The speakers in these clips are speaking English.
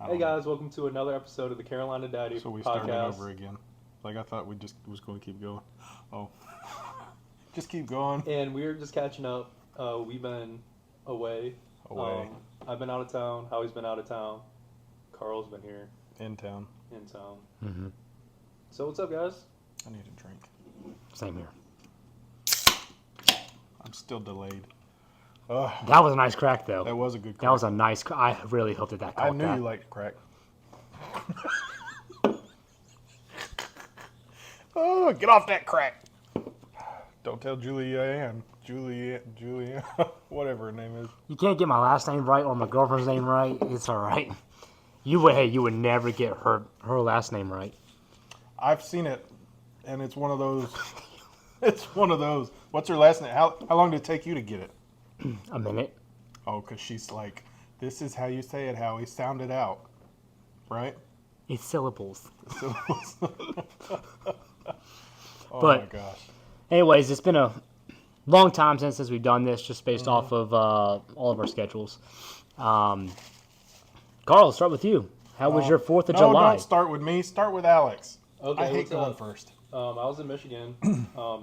Hey guys, welcome to another episode of the Carolina Daddy So we podcast. started over again. Like I thought we just was going to keep going. Oh, just keep going. And we're just catching up. We've been away. I've been out of town. Howie's been out of town. Carl's been here. In town. In town. Mm-hmm. So what's up, guys? I need a drink. Same here. I'm still delayed. That was a nice crack, though. That was a good crack. That was a nice I really hope that I caught knew that. you liked crack. Oh, get off that crack. Don't tell Julianne, whatever her name is. You can't get my last name right or my girlfriend's name right. It's all right. You would never get her last name right. I've seen it, and it's one of those. It's one of those. What's her last name? How long did it take you to get it? A minute. Oh, because she's like, this is how you say it, Howie. Sound it out. Right? It's syllables. Syllables. Oh But- my gosh. Anyways, it's been a long time since we've done this, just based off of all of our schedules. Carl, let's start with you. How was your 4th of No, July? don't start with me. Start with Alex. Okay, I hate what's going up? first. I was in Michigan.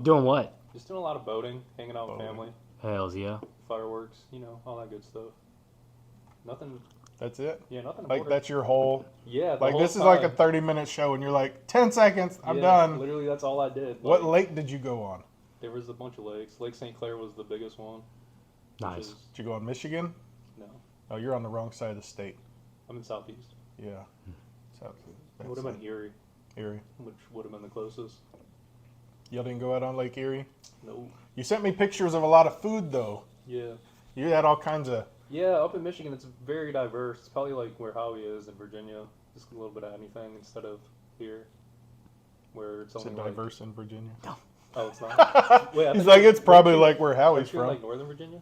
Doing what? Just doing a lot of boating, hanging out with Boating. family, Hells yeah. fireworks, all that good stuff. Nothing. That's it? Yeah, nothing. Like, important. that's your whole... Yeah. The Like, whole this is like a time. 30-minute show, and you're like, 10 seconds, I'm Yeah, done. Literally, that's all I did. What Like, lake did you go on? There was a bunch of lakes. Lake St. Clair was the biggest one. which Nice. is- Did you go on Michigan? No, Oh, you're on the wrong side of the state. I'm in Southeast. Yeah. South, It would have been Erie, Erie. which would have been the closest. Y'all didn't go out on Lake Erie? No. You sent me pictures of a lot of food, though. Yeah. You had all kinds of... Yeah, up in Michigan, it's very diverse. It's probably like where Howie is in Virginia. Just a little bit of anything instead of here, where it's Is only it diverse in Virginia? Oh, it's not. Wait, I He's think like, you're- it's probably aren't like where you- Howie's aren't you in, from. like Northern Virginia?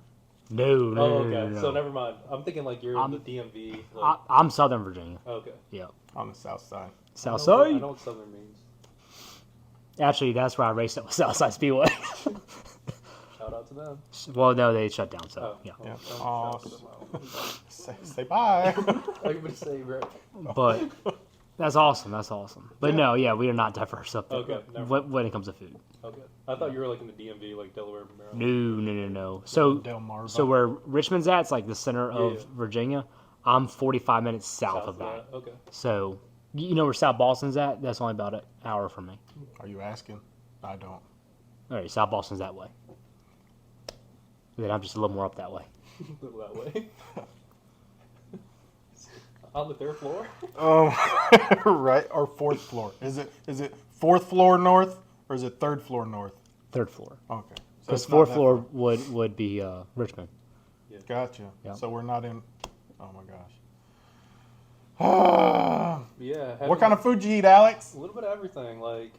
No, no, Oh, no, okay. no, So no. never mind. I'm thinking like you're in the DMV. I'm Southern Virginia. Okay. Yeah. On the south side. South I Side? know what Southern means. Actually, that's where I raced at Southside Speedway. Shout out to them. Well, no, they shut down, so, Oh, yeah. Yeah. shout Aw, out to them. Say bye. I'm gonna say right. But that's awesome. That's awesome. But no, yeah, we are not diverse up there Okay, never when it comes to food. Okay. I thought you were like in the DMV, like Delaware, Maryland. No, no, no, no. So, Delmarva. so where Richmond's at, it's like the center of Yeah. Virginia. I'm 45 minutes south of that. Okay. So, you know where South Boston's at? That's only about an hour from me. Are you asking? I don't. All right, South Boston's that way. Then I'm just a little more up that way. that way. On the third floor. Right, or fourth floor. Is it fourth floor north or is it third floor north? Third floor. Okay. So Because it's not fourth that floor would be Richmond. far. Gotcha. Yeah. So we're not in. Oh my gosh. Yeah. What kind of food you eat, Alex? A little bit of everything, like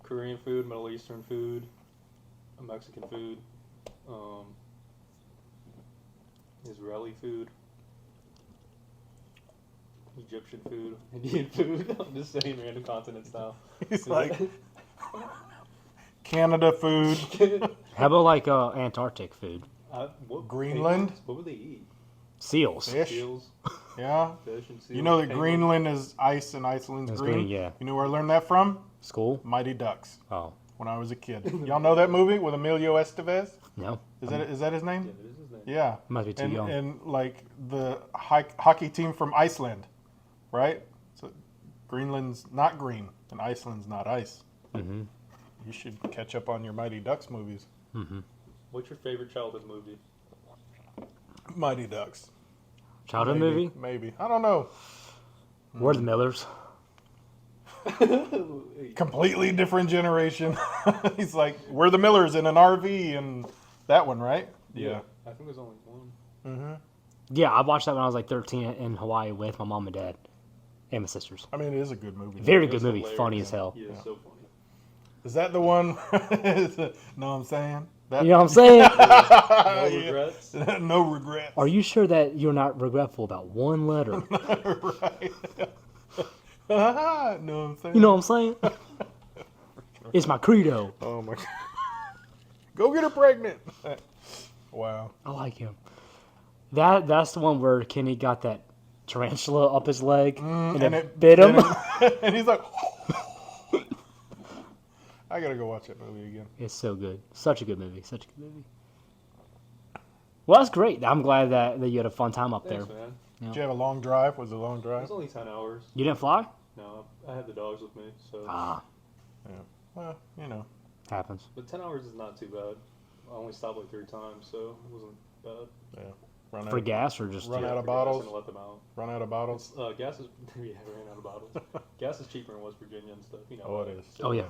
Korean food, Middle Eastern food, Mexican food, Israeli food, Egyptian food, Indian food. I'm just saying random continents now. He's like Canada food. How about like Antarctic food? What Greenland? penguins? What would they eat? Seals. Fish. Seals, Yeah. fish, and seals. You know that penguins. Greenland is ice and Iceland's It's green? green, yeah. You know where I learned that from? School? Mighty Ducks. Oh, When I was a kid. Y'all know that movie with Emilio Estevez? no. Is that his Yeah, name? that is his name. Yeah. Must be too and, young. And like the hockey team from Iceland, right? So Greenland's not green and Iceland's not ice. Mm-hmm. You should catch up on your Mighty Ducks movies. Mm-hmm. What's your favorite childhood movie? Mighty Ducks. Childhood Maybe, movie? Maybe. I don't know. We're the Millers. Completely different generation. He's like, we're the Millers in an RV and that one, right? Yeah. I think there's only one. Mm-hmm. Yeah, I watched that when I was like 13 in Hawaii with my mom and dad and my sisters. I mean, it is a good movie. Very It's good movie. hilarious. Funny as hell. Yeah, Yeah. so funny. Is that the one? Know what I'm saying? That, You know what I'm saying? No Yeah. regrets. No regrets. Are you sure that you're not regretful about one letter? Right. Know what I'm saying? You know what I'm saying? It's my credo. Oh my God. Go get her pregnant. Wow. I like him. That's the one where Kenny got that tarantula up his leg and and it bit him. And he's like, I gotta go watch that movie again. It's so good. Such a good movie. Such a good movie. Well, that's great. I'm glad that you had a fun time up Thanks, there. man. Did you have a long drive? Was it a long It drive? was only 10 hours. You didn't fly? No, I had the dogs with me, so. Ah, Well, you know. happens. But 10 hours is not too bad. I only stopped like 3 times, so it wasn't bad. Run For gas or just Run Yeah, out of for gas bottles? and let them out. Run out of bottles? Gas is I ran out of bottles. Gas is cheaper in West Virginia and stuff. You know. Oh, it is. Oh yeah.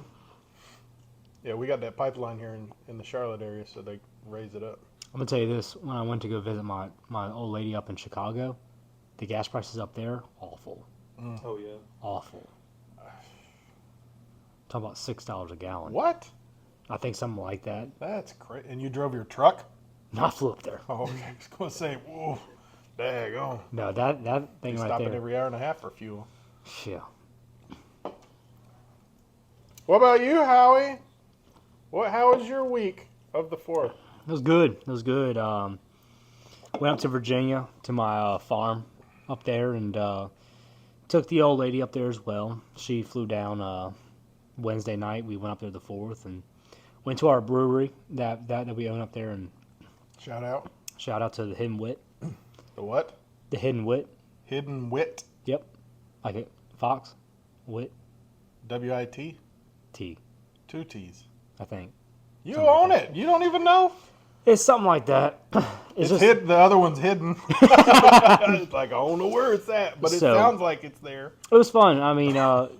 Yeah, we got that pipeline here in the Charlotte area, so they raise it up. I'm gonna tell you this: when I went to go visit my old lady up in Chicago, the gas prices up there awful, Oh yeah. awful. Talk about $6 a gallon. What? I think something like that. That's crazy. And you drove your truck? No, I flew up there. Oh, okay. I was going to say, whoa, daggone. No, that thing You right stop it there. every hour and a half for fuel. Yeah. What about you, Howie? How was your week of the 4th? It was good. It was good. Went up to Virginia to my farm up there and took the old lady up there as well. She flew down Wednesday night. We went up there the 4th and went to our brewery that we own up there. And Shout out. shout out to the Hidden Wit. The what? The Hidden Wit. Hidden Wit. Yep. Like it. Fox. Wit. W-I-T? T. 2 T's. I think. You Something like own it. You don't even know. It's something like that. It's just hid. The other one's hidden. It's like, I don't know where it's at, but it So- sounds like it's there. It was fun. I mean,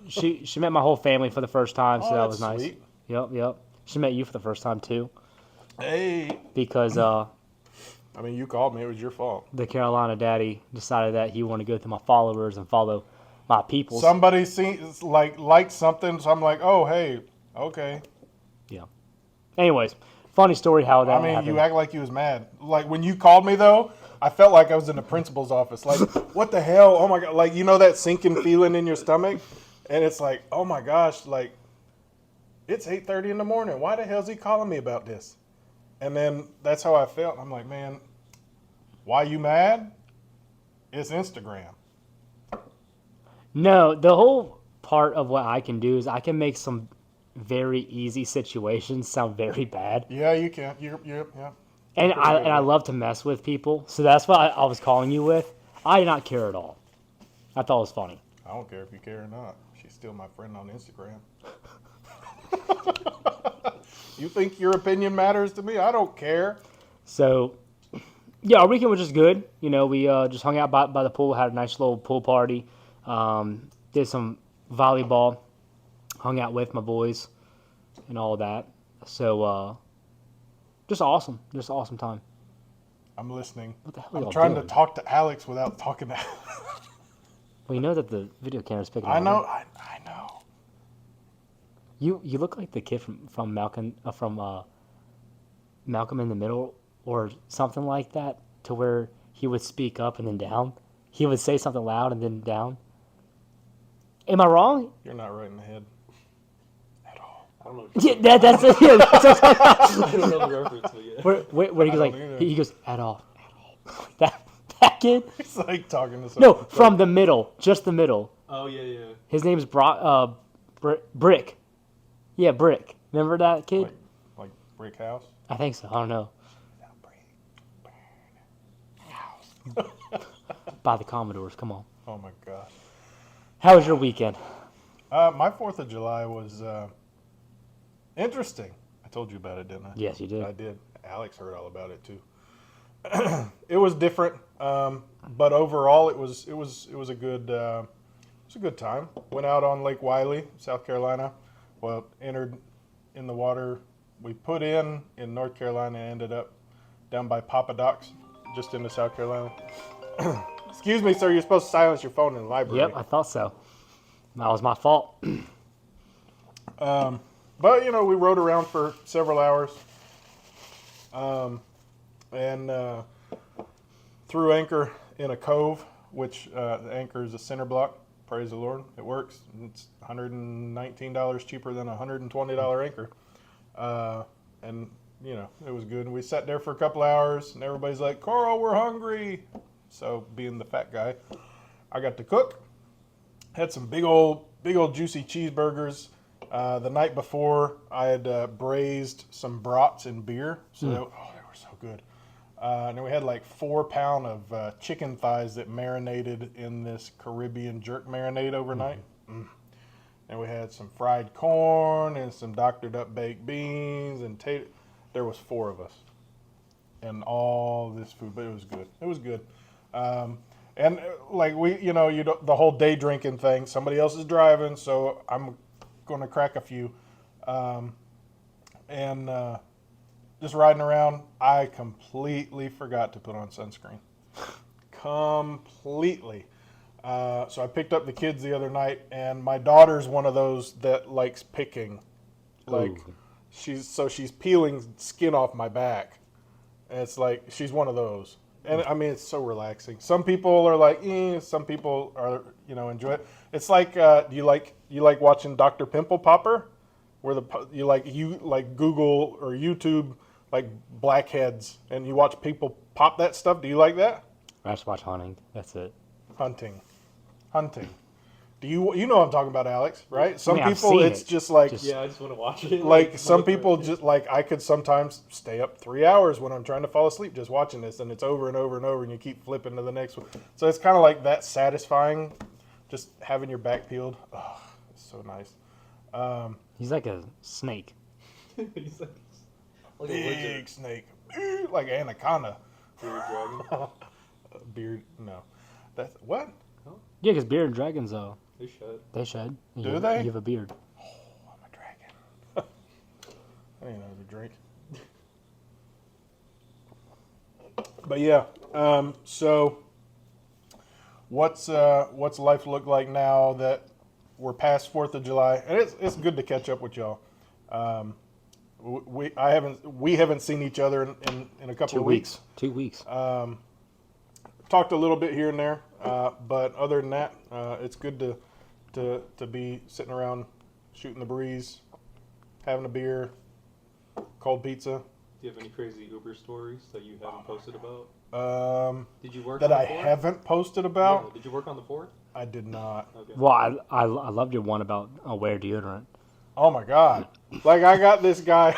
she met my whole family for the first time, so Oh, that that's was nice. sweet. Yep. She met you for the first time too, Hey. because I mean, you called me. It was your fault. the Carolina daddy decided that he wanted to go through my followers and follow my people. Somebody seems like something, so I'm like, oh, hey, okay. Anyways, funny story how that I mean, happened. you act like you was mad. Like, when you called me, though, I felt like I was in the principal's office. Like, what the hell? Oh, my God. Like, you know that sinking feeling in your stomach? And it's like, oh, my gosh, like, it's 8:30 in the morning. Why the hell's he calling me about this? And then that's how I felt. I'm like, man, why you mad? It's Instagram. No, the whole part of what I can do is I can make some very easy situations sound very bad. Yeah, you can. Yeah. And Pretty good, I right? love to mess with people, so that's what I was calling you with. I did not care at all. I thought it was funny. I don't care if you care or not. She's still my friend on Instagram. You think your opinion matters to me? I don't care. So, yeah, our weekend was just good. You know, we just hung out by the pool, had a nice little pool party, did some volleyball, hung out with my boys, and all of that. So, just awesome time. I'm listening. What the hell are I'm y'all trying doing? to talk to Alex without talking to Alex. Well, you know that the video camera's picking I up. know. right? I know. You look like the kid from Malcolm Malcolm in the Middle or something like that, to where he would speak up and then down. He would say something loud and then down. Am I wrong? You're not right in the head at all. I don't know. Yeah, that's it. Yeah, that's what I'm talking about. I don't know the reference, but yeah. Where he goes I like don't either. he goes at all. That kid. It's like talking to No, someone. from the middle, just the middle. Oh yeah. His name's Brick. Yeah, Brick. Remember that kid? Like Brick House. I think so. I don't know. By the Commodores. Come on. Oh my gosh. How was your weekend? My 4th of July was interesting. I told you about it, didn't I? Yes, you did. I did. Alex heard all about it too. It was different, but overall, it was a good time. Went out on Lake Wiley, South Carolina. Well, entered in the water. We put in North Carolina, ended up down by Papa Doc's, just into South Carolina. Excuse me, sir. You're supposed to silence your phone in the library. Yep, I thought so. That was my fault. But, we rode around for several hours. And threw anchor in a cove, which the anchor is a center block. Praise the Lord. It works. It's $119 cheaper than a $120 anchor. And, it was good. And we sat there for a couple hours, and everybody's like, Carl, we're hungry. So, being the fat guy, I got to cook. Had some big old juicy cheeseburgers. The night before, I had braised some brats and beer, so they were so good. And then we had like 4 pound of chicken thighs that marinated in this Caribbean jerk marinade overnight. And we had some fried corn and some doctored up baked beans and there was 4 of us, and all this food, but it was good. It was good. And like the whole day drinking thing. Somebody else is driving, so I'm going to crack a few. Just riding around, I completely forgot to put on sunscreen. Completely. So I picked up the kids the other night, and my daughter's one of those that likes picking. Like, she's peeling skin off my back. And it's like, she's one of those. And I mean, it's so relaxing. Some people are like, some people are, enjoy it. It's like, do you like watching Dr. Pimple Popper? Where you like Google or YouTube like blackheads, and you watch people pop that stuff. Do you like that? I just watch hunting. That's it. Hunting. Do you know what I'm talking about, Alex? Right? Some I've people, seen it's it. just like Yeah, I just want to watch it. like some people just like I could sometimes stay up 3 hours when I'm trying to fall asleep just watching this, and it's over and over and over, and you keep flipping to the next one. So it's kind of like that satisfying, just having your back peeled. Oh, it's so nice. He's like a snake. He's like a lizard. Big snake, like anaconda. Bearded dragon. Beard, no. That's what? Yeah, because bearded dragons, They should. they shed. Do they? You have a beard. Oh, I'm a dragon. I didn't know it was a drink. But yeah, so what's life look like now that we're past 4th of July? And it's good to catch up with y'all. We haven't seen each other in a couple of weeks. 2 weeks. Talked a little bit here and there, but other than that, it's good to be sitting around shooting the breeze, having a beer, cold pizza. Do you have any crazy Uber stories that you haven't posted about? Did you work That on the I 4th? haven't posted about? Yeah, did you work on the 4th? I did not. Okay. Well, I loved your one about wear deodorant. Oh my God! Like I got this guy.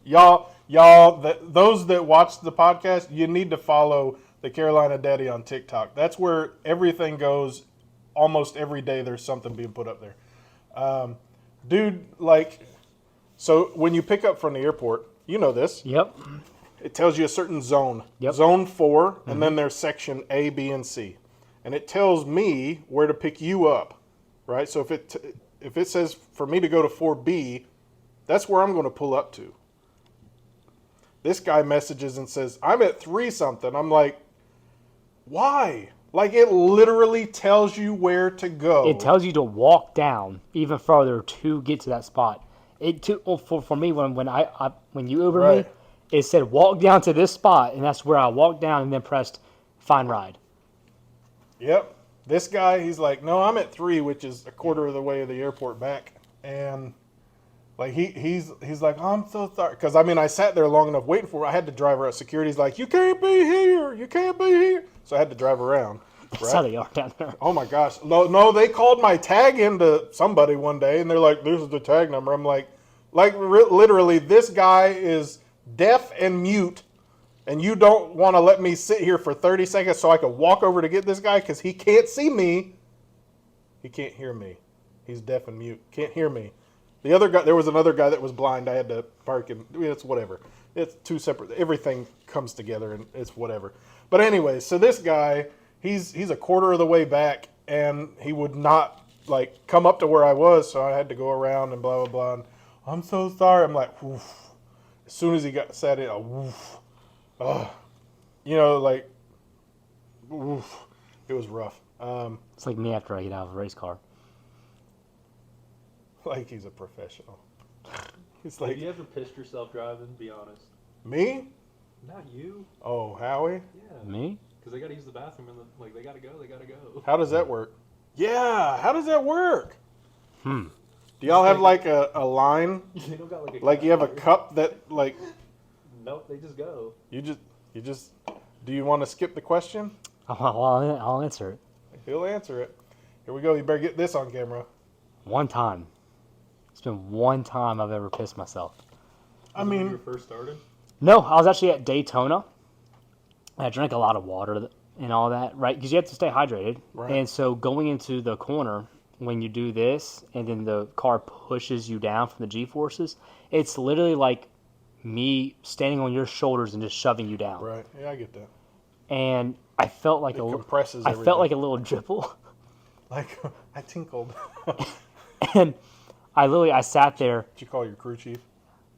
y'all, those that watch the podcast, you need to follow the Carolina Daddy on TikTok. That's where everything goes. Almost every day, there's something being put up there. Dude, like, so when you pick up from the airport, you know this. Yep. It tells you a certain zone. Yep. Zone 4, and then there's section A, B, and C. And it tells me where to pick you up, right? So if it says for me to go to 4B, that's where I'm going to pull up to. This guy messages and says, I'm at 3 something. I'm like, why? Like, it literally tells you where to go. It tells you to walk down even further to get to that spot. It took for me when you Ubered Right. me, it said walk down to this spot, and that's where I walked down and then pressed find ride. Yep. This guy, he's like, no, I'm at 3, which is a quarter of the way of the airport back. And like he's like, oh, I'm so sorry. Because I mean, I sat there long enough waiting for it. I had to drive her at security. He's like, you can't be here. You can't be here. So I had to drive around. That's how they are down there. Oh my gosh. No, they called my tag into somebody one day and they're like, this is the tag number. I'm like literally, this guy is deaf and mute, and you don't want to let me sit here for 30 seconds so I could walk over to get this guy because he can't see me. He can't hear me. He's deaf and mute. Can't hear me. The other guy, there was another guy that was blind. I had to park him. It's whatever. It's 2 separate. Everything comes together and it's whatever. But anyway, so this guy, he's a quarter of the way back, and he would not like come up to where I was, so I had to go around and blah blah blah. And, I'm so sorry. I'm like, woof. As soon as he sat in, woof. Like, woof. It was rough. It's like me after I get out of a race car. Like he's a professional. He's Have like, you ever pissed yourself driving? Be honest. me? Not you. Oh, Howie? Yeah. Me? Because they got to use the bathroom and they got to go. They got to go. How does that work? Yeah, how does that work? Hmm. Do y'all have like a line? They don't got like a Like you have a here. cup that like Nope, they just go. you just do you want to skip the question? I'll answer it. He'll answer it. Here we go. You better get this on camera. One time. It's been one time I've ever pissed myself. I Was it when mean, you first started? No, I was actually at Daytona. I drank a lot of water and all that, right? Because you have to stay hydrated. Right. And so going into the corner, when you do this, and then the car pushes you down from the G-forces, it's literally like me standing on your shoulders and just shoving you down. right. Yeah, I get that. And I felt like It a compresses I everything. felt like a little dribble. Like, I tinkled. And I sat there. Did you call your crew chief?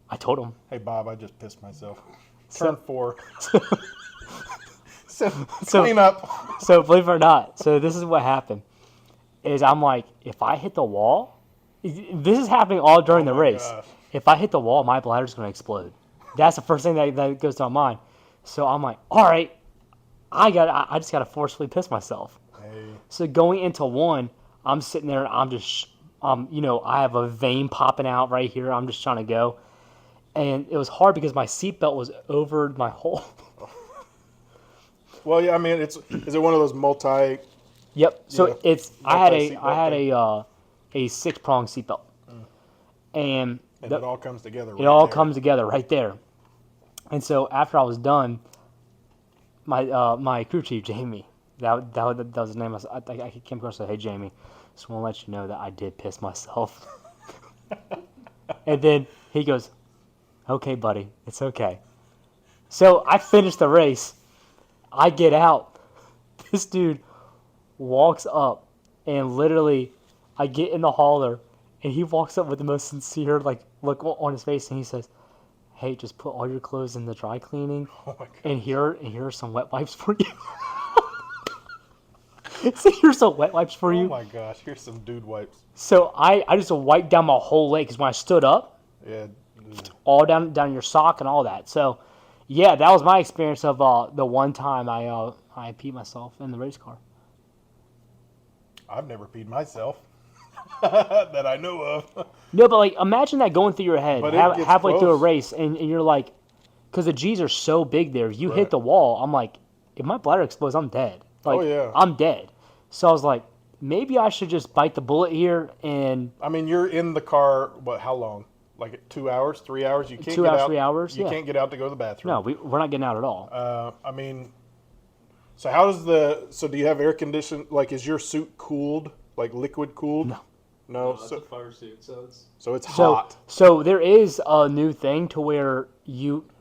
I told him. Hey, Bob, I just pissed myself. So- Turn 4. So, So- clean up. So believe it or not, so this is what happened. Is I'm like, if I hit the wall, this is happening all during the my race. gosh. If I hit the wall, my bladder's going to explode. That's the first thing that goes to my mind. So I'm like, all right, I just got to forcefully piss myself. Hey, So going into one, I'm sitting there, I'm just, I have a vein popping out right here. I'm just trying to go. And it was hard because my seatbelt was over my hole. well, yeah. I mean, is it one of those multi? Yep. So Yeah. I had Multi-seatbelt a 6-prong seatbelt, and And it all comes together. it all comes together right there. And so after I was done, my crew chief Jamie, that was his name. I came across and said, "Hey Jamie, just want to let you know that I did piss myself." And then he goes, "Okay, buddy, it's okay." So I finished the race. I get out. This dude walks up, and literally, I get in the hauler, and he walks up with the most sincere look on his face, and he says, "Hey, just put all your clothes in the dry cleaning, Oh my god. and here are some wet wipes for you." So here's some wet wipes for Oh you. my gosh. Here's some dude wipes. So I just wiped down my whole leg because when I stood up, Yeah. all down your sock and all that. So, yeah, that was my experience of the one time I peed myself in the race car. I've never peed myself that I know of. No, but like imagine that going through your head But it gets halfway through a close. race, and you're like, because the G's are so big there, if you Right. hit the wall, I'm like, if my bladder explodes, I'm dead. Like, Oh, yeah. I'm dead. So I was like, maybe I should just bite the bullet here and I mean, you're in the car. What? How long? Like 2 hours, 3 hours? You can't 2 get hours, out. 3 hours. You Yeah. can't get out to go to the bathroom. No, we're not getting out at all. I mean, so how does so do you have air condition? Like, is your suit cooled? Like liquid cooled? No. No. That's So, a fire suit, so it's it's So, hot. so there is a new thing to where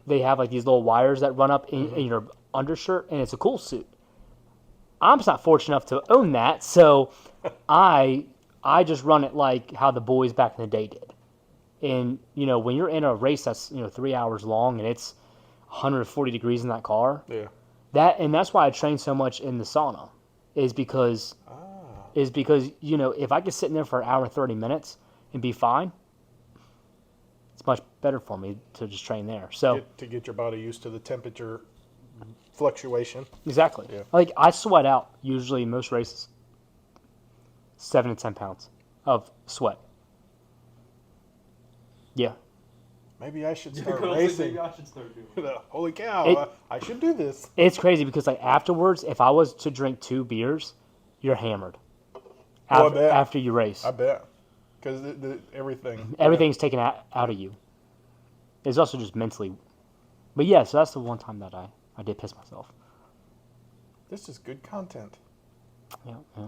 they have like these little wires that run up in your undershirt, and it's a cool suit. I'm just not fortunate enough to own that, so I just run it like how the boys back in the day did. And when you're in a race that's 3 hours long and it's 140 degrees in that car, Yeah. that's why I train so much in the sauna, is because if I could sit in there for an hour and 30 minutes and be fine, it's much better for me to just train there. So To get your body used to the temperature fluctuation. exactly, Yeah. like I sweat out usually in most races 7 to 10 pounds of sweat. Yeah, Maybe I should I start was like, racing. maybe I should start doing it. Holy cow! It- I should do this. it's crazy because like afterwards, if I was to drink 2 beers, you're hammered. Oh, I bet. After you race, I bet. Because everything. everything's taken out of you. It's also just mentally. But yeah, so that's the one time that I did piss myself. This is good content. Yeah, yeah.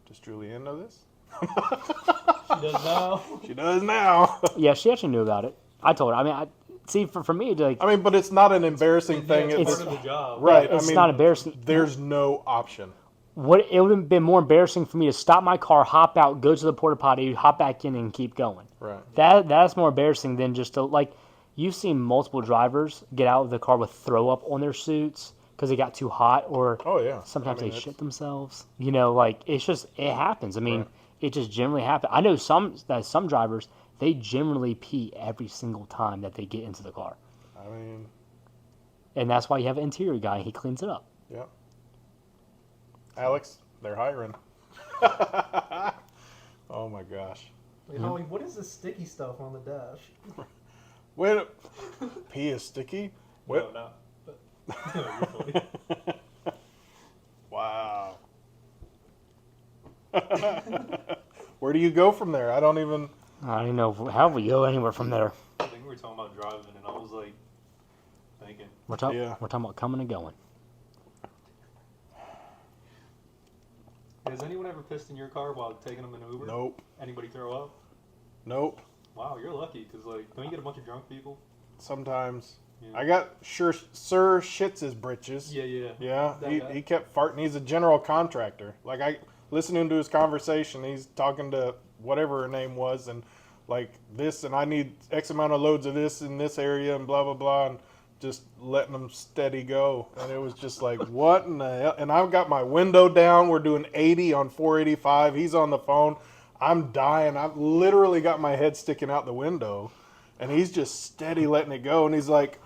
Does Julianne know this? She does now. She does now. Yeah, she actually knew about it. I told her. I mean, see, for me, like, I mean, but it's not an embarrassing thing. It's It's, part of the job. right. it's I mean, not embarrassing. There's no option. What it would have been more embarrassing for me to stop my car, hop out, go to the porta potty, hop back in, and keep going. Right. That's more embarrassing than just like you've seen multiple drivers get out of the car with throw up on their suits because it got too hot, or Oh yeah. sometimes I mean, they it's- shit themselves. Like it happens. I mean, Right. it just generally happens. I know some drivers, they generally pee every single time that they get into the car, I mean, and that's why you have an interior guy. He cleans it up. yeah. Alex, they're hiring. Oh my gosh. Wait, Holly, what is this sticky stuff on the dash? Wait, pee is sticky? No, What? not. But, you're funny. Wow. Where do you go from there? I don't even. I don't even know how we go anywhere from there. I think we were talking about driving, and I was like thinking, We're Yeah. talking about coming and going. has anyone ever pissed in your car while taking them in an Uber? Nope. Anybody throw up? Nope. Wow, you're lucky, because like, don't you get a bunch of drunk people? Sometimes. Yeah. I got Sir shits his britches. Yeah, yeah. Yeah, That guy. he kept farting. He's a general contractor. Like, I listening to his conversation, he's talking to whatever her name was, and like this, and I need X amount of loads of this in this area, and blah blah blah, and just letting them steady go. And it was just like, what in the hell? And I've got my window down. We're doing 80 on 485. He's on the phone. I'm dying. I've literally got my head sticking out the window, and he's just steady letting it go. And he's like,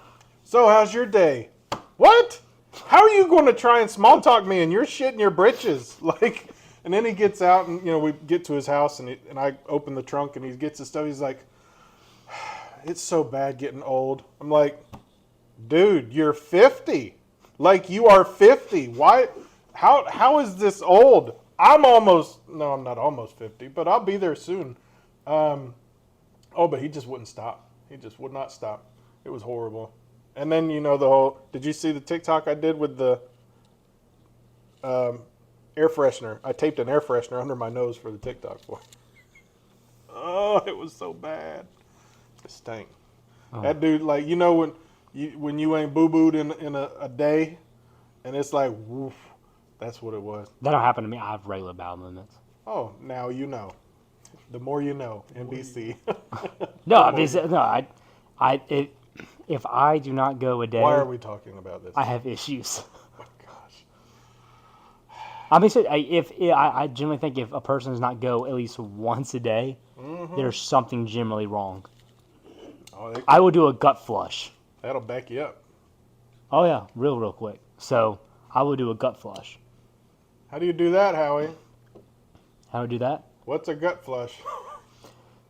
"So how's your day?" What? How are you going to try and small talk me and you're shitting your britches? Like, and then he gets out and, we get to his house and I open the trunk and he gets his stuff. He's like, "It's so bad getting old." I'm like, "Dude, you're 50. Like, you are 50. Why? How is this old? I'm not almost 50, but I'll be there soon." But he just wouldn't stop. He just would not stop. It was horrible. And then, did you see the TikTok I did with the air freshener? I taped an air freshener under my nose for the TikTok for. Oh, it was so bad. It stank. Oh. That dude, like, when you ain't boo-booed in a day, and it's like, woof, that's what it was. That don't happen to me. I have regular bowel movements. Oh, now you know. The more you know, NBC. No, I mean, if I do not go a day, Why are we talking about this? I have issues. Oh, gosh. I mean, I generally think if a person does not go at least once a day, there's something generally wrong. Oh, I will do a gut flush. that'll back you up. Oh yeah, real quick. So I will do a gut flush. How do you do that, Howie? How do I do that? What's a gut flush?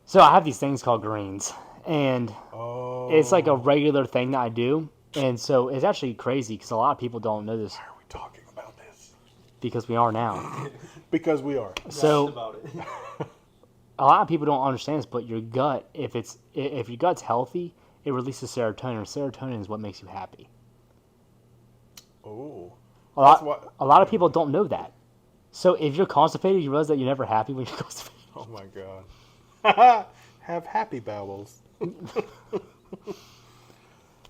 So I have these things called greens, and Oh. it's like a regular thing that I do. And so it's actually crazy because a lot of people don't know this Why are we talking about this? because we are now. Because we are. That's So about it. a lot of people don't understand this, but your gut, if your gut's healthy, it releases serotonin. And serotonin is what makes you happy. Oh. A lot, what- a lot of people don't know that. So if you're constipated, you realize that you're never happy when you're constipated. Oh my God. Have happy bowels.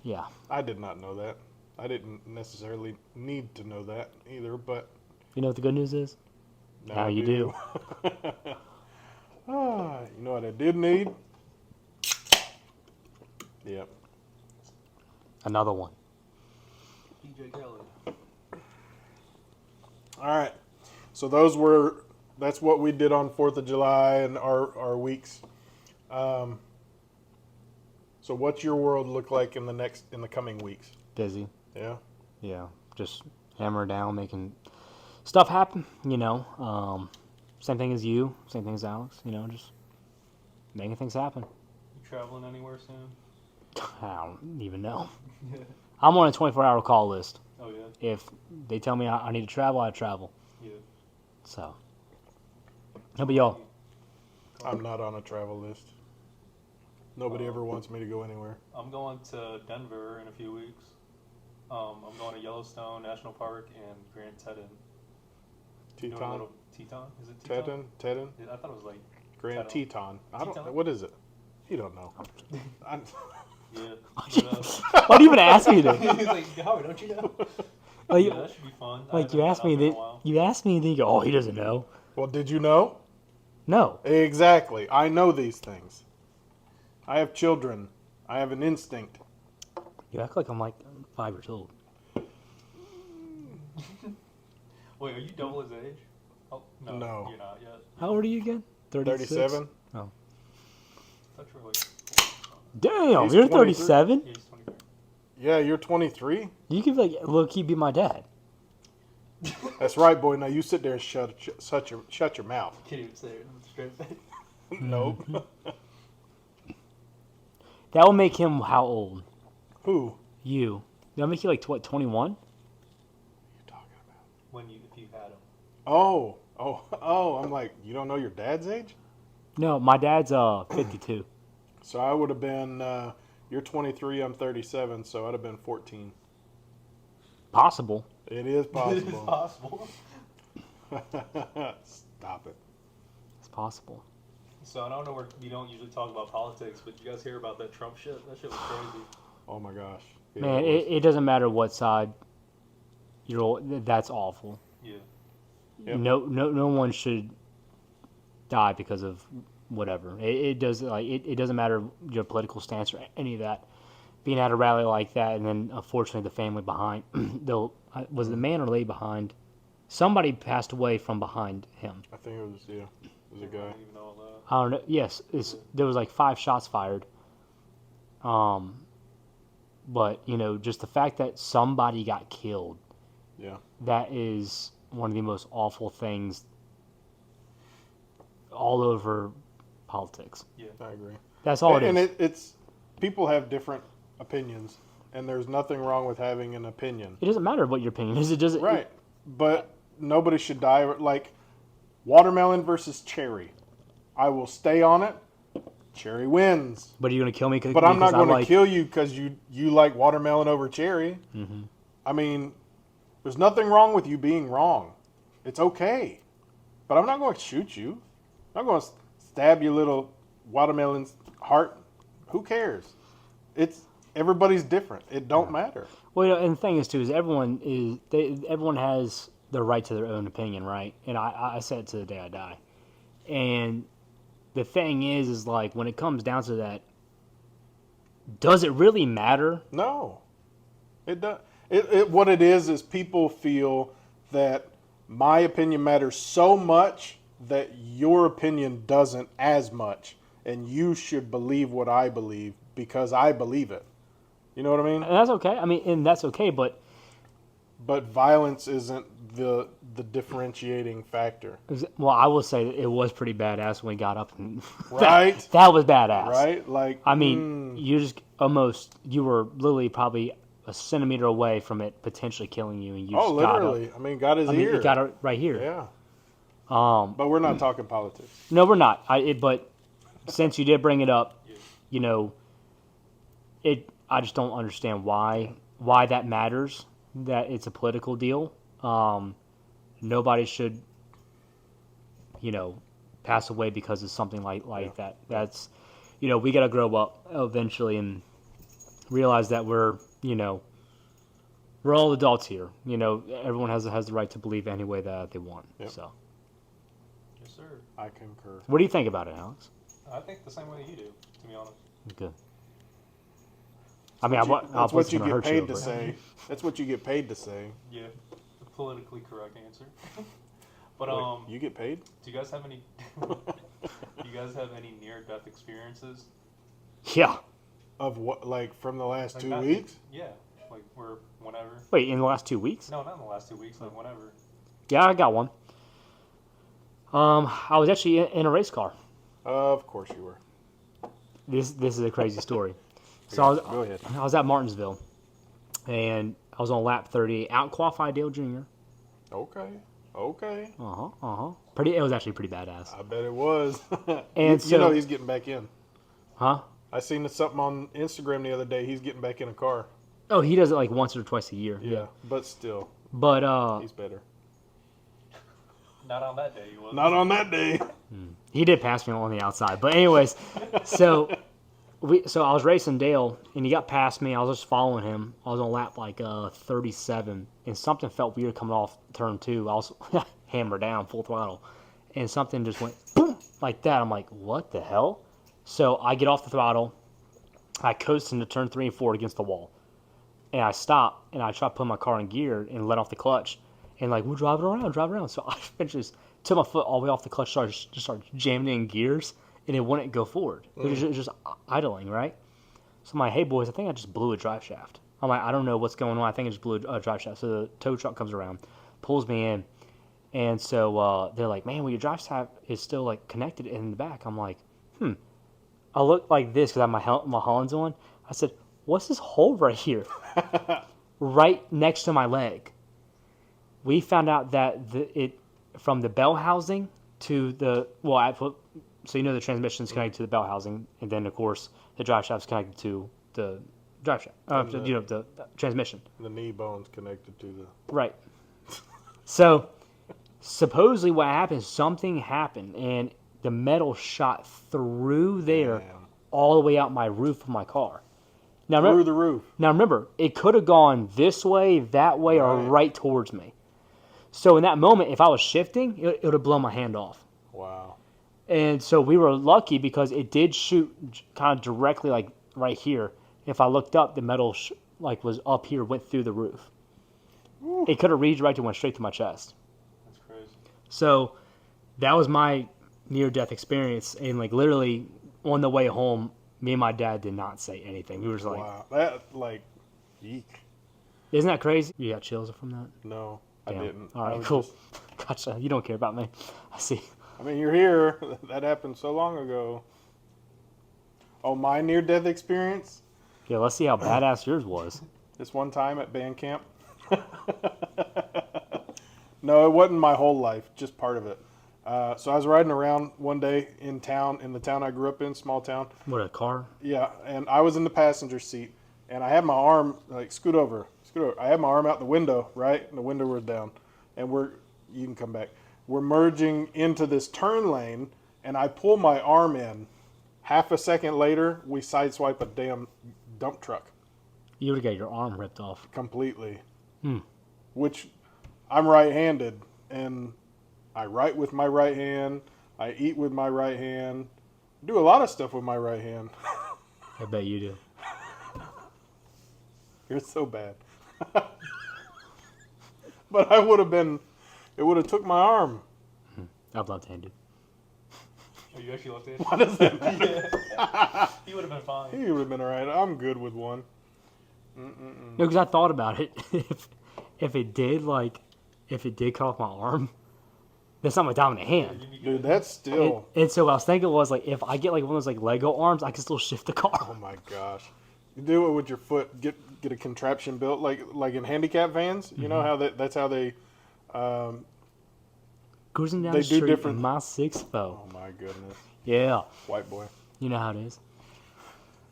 Yeah. I did not know that. I didn't necessarily need to know that either, but You know what the good news is? Now you do. You know what I did need? Yep. Another one. DJ Kelly. All right. So that's what we did on 4th of July and our weeks. So what's your world look like in the coming weeks? Busy. Yeah. Yeah. Just hammer down, making stuff happen, Same thing as you, same thing as Alex, just making things happen. You traveling anywhere soon? I don't even know. I'm on a 24-hour call list. Oh yeah. If they tell me I need to travel, I travel. Yeah. So, how about y'all? I'm not on a travel list. Nobody ever wants me to go anywhere. I'm going to Denver in a few weeks. I'm going to Yellowstone National Park and Grand Teton. Doing a Teton? little Teton? Is it Teton? Teton? I thought it was like Grand Teton. I don't know. Teton? What is it? You don't know. yeah. Why do you even ask me that? He's like, Howard, don't you know? Like, Yeah, that should be fun. I like haven't you been asked up me in a that. while. You asked me, and then you go, "Oh, he doesn't know." Well, did you know? No. Exactly. I know these things. I have children. I have an instinct. You act like I'm like 5 years old. Wait, are you double his age? Oh, no, No. you're not yet. How old are you again? 36? 37? I thought you were like, Damn, He's you're 23. 37. yeah, he's 23. Yeah, you're 23? You could like low-key be my dad. That's right, boy. Now you sit there and shut your mouth. Can't even say it with a straight face. Nope. That will make him how old? Who? You. That'll make you like what, 21? What are you talking about? If you had him. Oh. Oh, I'm like, you don't know your dad's age? No, my dad's 52. So I would have been, you're 23, I'm 37, so I'd have been 14. Possible. It is It is possible. possible. Stop it. It's possible. So I don't know where we don't usually talk about politics, but you guys hear about that Trump shit? That shit was crazy. Oh my gosh. Yeah, Man, was- it doesn't matter what side you're on. That's awful. Yeah. Yep. No one should die because of whatever. It doesn't matter your political stance or any of that. Being at a rally like that, and then unfortunately the family behind, was it the man or lady behind? Somebody passed away from behind him. I think it was a I guy. don't even know that. I don't know. Yes, there was like 5 shots fired. But just the fact that somebody got killed, Yeah. that is one of the most awful things all over politics. I agree. That's all it And is. it's people have different opinions, and there's nothing wrong with having an opinion. It doesn't matter what your opinion is. It doesn't. Right. But nobody should die. Like watermelon versus cherry. I will stay on it. Cherry wins. But are you gonna kill me? But I'm not because going to kill you because you like watermelon over cherry. Mhm. I mean, there's nothing wrong with you being wrong. It's okay. But I'm not going to shoot you. I'm not going to stab your little watermelon's heart. Who cares? Everybody's different. It don't matter. Well, and the thing is too is everyone has the right to their own opinion, right? And I said it to the day I die. And the thing is like when it comes down to that, does it really matter? No. It does. What it is people feel that my opinion matters so much that your opinion doesn't as much, and you should believe what I believe because I believe it. You know what I mean? And that's okay. I mean, and that's okay, but violence isn't the differentiating factor. well, I will say that it was pretty badass when we got up and Right? that was badass. Right? Like I mean, you were literally probably a centimeter away from it potentially killing you, and you just literally. got up. I mean, got his I mean, ear. it got it right here. Yeah. Um, But we're not talking politics. no, we're not. But since you did bring it up, I just don't understand why that matters. That it's a political deal. Nobody should, pass away because of something like that. That's, we got to grow up eventually and realize that we're all adults here. Everyone has the right to believe any way that they want. Yep. So, Yes, sir. I concur. what do you think about it, Alex? I think the same way you do, to be honest. Good. I mean, That's what you get hurt paid over to it. say. That's what you get paid to say. Yeah. The politically correct answer. But Wait, you get paid? do you guys have any do you guys have any near death experiences? Yeah. Of what? Like from the last Like 2 not- weeks? Yeah. Like whenever. Wait, in the last 2 weeks? No, not in the last 2 weeks, like whenever. Yeah, I got one. I was actually in a race car. Of course you were. This is a crazy story. So Go ahead. I was at Martinsville, and I was on lap 38, out qualified Dale Jr. Okay. It was actually pretty badass. I bet it was. And you know so- he's getting back in. Huh? I seen something on Instagram the other day. He's getting back in a car. Oh, he does it like once or twice a year. Yeah. But still, But he's better. Not on that day, you was. Not on that day. he did pass me on the outside. But anyways, so I was racing Dale, and he got past me. I was just following him. I was on lap like 37, and something felt weird coming off turn 2. I was hammered down, full throttle, and something just went boom like that. I'm like, what the hell? So I get off the throttle. I coast into turn 3 and 4 against the wall, and I stop, and I try to put my car in gear and let off the clutch, and like we're driving around. So I just took my foot all the way off the clutch, started jamming in gears, and it wouldn't go forward. It was just idling, right? So I'm like, hey boys, I think I just blew a drive shaft. I'm like, I don't know what's going on. I think I just blew a drive shaft. So the tow truck comes around, pulls me in, and so they're like, man, well, your drive shaft is still like connected in the back. I'm like, I look like this because I have my Hollands on. I said, what's this hole right here? Right next to my leg. We found out that from the bell housing to the so you know the transmission is connected to the bell housing, and then of course the drive shaft is connected to the drive shaft. The transmission. The knee bone's connected to the. Right. So supposedly what happened? Something happened, and the metal shot through there Damn. all the way out my roof of my car. Now Through the roof. Now remember, it could have gone this way, that way, or Right. right towards me. So in that moment, if I was shifting, it would have blown my hand off. Wow. And so we were lucky because it did shoot kind of directly like right here. If I looked up, the metal was up here, went through the roof. Woo. It could have redirected, went straight to my chest. That's crazy. So that was my near-death experience. And like literally on the way home, me and my dad did not say anything. We were just like, Wow. That yeek. isn't that crazy? You got chills from that? No, Damn. I didn't. All I right, was cool. just- Gotcha. You don't care about me. I see. I mean, you're here. That happened so long ago. Oh, my near-death experience? Yeah, let's see how badass yours was. This one time at band camp. No, it wasn't my whole life, just part of it. So I was riding around one day in the town I grew up in, small town. What, a car? Yeah, and I was in the passenger seat, and I had my arm, scoot over. I had my arm out the window, right? And the window was down. And you can come back. We're merging into this turn lane, and I pull my arm in. Half a second later, we sideswipe a damn dump truck You would have got your arm ripped off. completely. Hmm. Which, I'm right-handed, and I write with my right hand. I eat with my right hand. Do a lot of stuff with my right hand. I bet you do. You're so bad. But it would have took my arm. I'm left-handed. Are you actually left-handed? Why does that matter? Yeah. He would have been fine. He would have been all right. I'm good with one. No, because I thought about it. if it did cut off my arm, that's not my dominant hand. Dude, that's still... And so what I was thinking was like, if I get like one of those like Lego arms, I can still shift the car. Oh my gosh. You do it with your foot. Get a contraption built like in handicap vans. You know how that's how they... Cruising down They the do street different- in my 6'4". Oh my goodness. Yeah, White boy. you know how it is.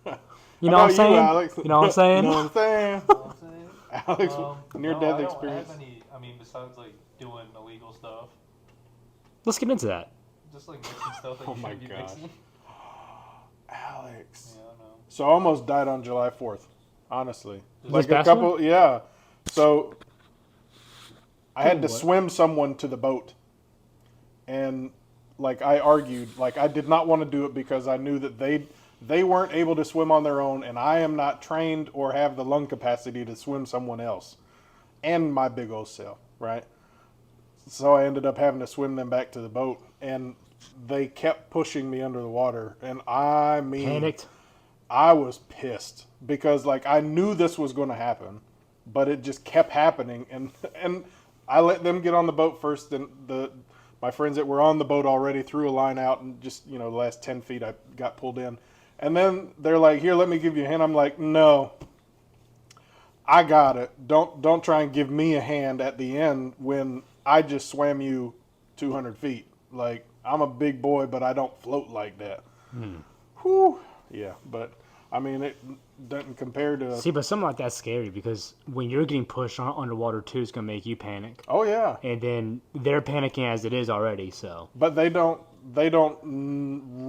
How You know what I'm about saying? Alex? You know what I'm saying? You know what I'm saying? You know what I'm saying? Alex, No, near-death I don't experience. have any, besides like doing illegal stuff, Let's get into that. just like mixing stuff that Oh you my shouldn't be gosh. mixing. Alex. Yeah, I know. So I almost died on July 4th, honestly. This Like a past couple, yeah. So I had to What? swim someone to the boat. And like I argued, like I did not want to do it because I knew that they weren't able to swim on their own, and I am not trained or have the lung capacity to swim someone else. And my big old self, right? So I ended up having to swim them back to the boat, and they kept pushing me under the water. And I mean, Panicked. I was pissed because like I knew this was going to happen, but it just kept happening, and I let them get on the boat first. Then my friends that were on the boat already threw a line out, and just the last 10 feet I got pulled in, and then they're like, "Here, let me give you a hand." I'm like, "No, I got it. Don't try and give me a hand at the end when I just swam you 200 feet. Like I'm a big boy, but I don't float like that." Whew. Yeah, but I mean it doesn't compare to. See, but something like that's scary because when you're getting pushed underwater too, it's gonna make you panic, Oh yeah, and then they're panicking as it is already. So but they don't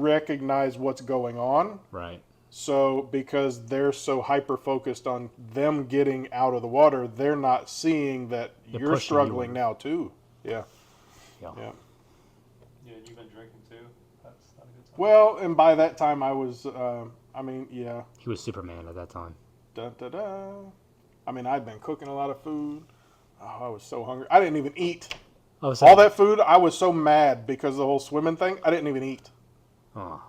recognize what's going on. right. So because they're so hyper focused on them getting out of the water, they're not seeing that They're you're pushing struggling you. now too. Yeah. Yeah. Yeah. Yeah, you've been drinking too. That's not a good sign. Well, and by that time I was, yeah. He was Superman at that time. Da, da, da. I mean, I'd been cooking a lot of food. Oh, I was so hungry. I didn't even eat. Oh, so, All that food, I was so mad because of the whole swimming thing. I didn't even eat. Oh.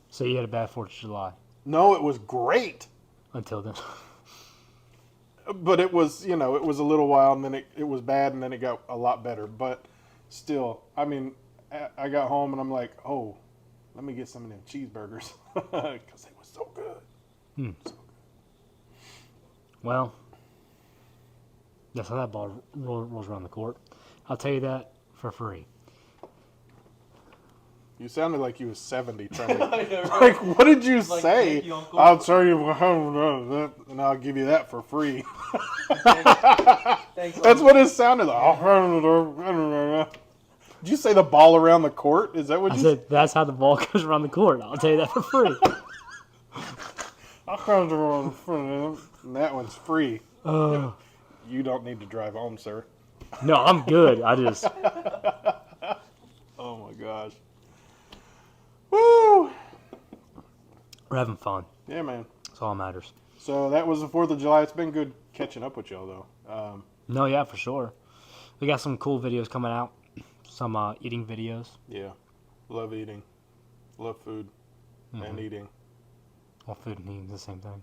So you had a bad 4th of July No, it was great. until then. But it was, it was a little while, and then it was bad, and then it got a lot better. But still, I mean, I got home, and I'm like, oh, let me get some of them cheeseburgers because they were so good. Well, that's how that ball rolls around the court. I'll tell you that for free. You sounded like you was 70 trying to. I know, right? Like, what did you Like, say? thank you, Uncle. I'll tell you, and I'll give you that for free. Thanks, That's Uncle. what it sounded like. Did you say the ball around the court? Is that what I you said, that's how the ball goes around the court. I'll tell you that for free. And that one's free. Oh. You don't need to drive home, sir. No, I'm good. I just, Oh my gosh. Woo! we're having fun. Yeah, man. That's all that matters. So that was the 4th of July. It's been good catching up with y'all, though. No, yeah, for sure. We got some cool videos coming out. Some eating videos. Yeah. Love eating. Love food. And eating. Well, food and eating is the same thing.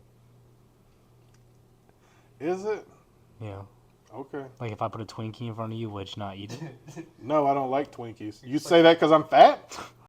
Is it? Yeah. Okay. Like if I put a Twinkie in front of you, would you not eat it? No, I don't like Twinkies. You say that because I'm fat?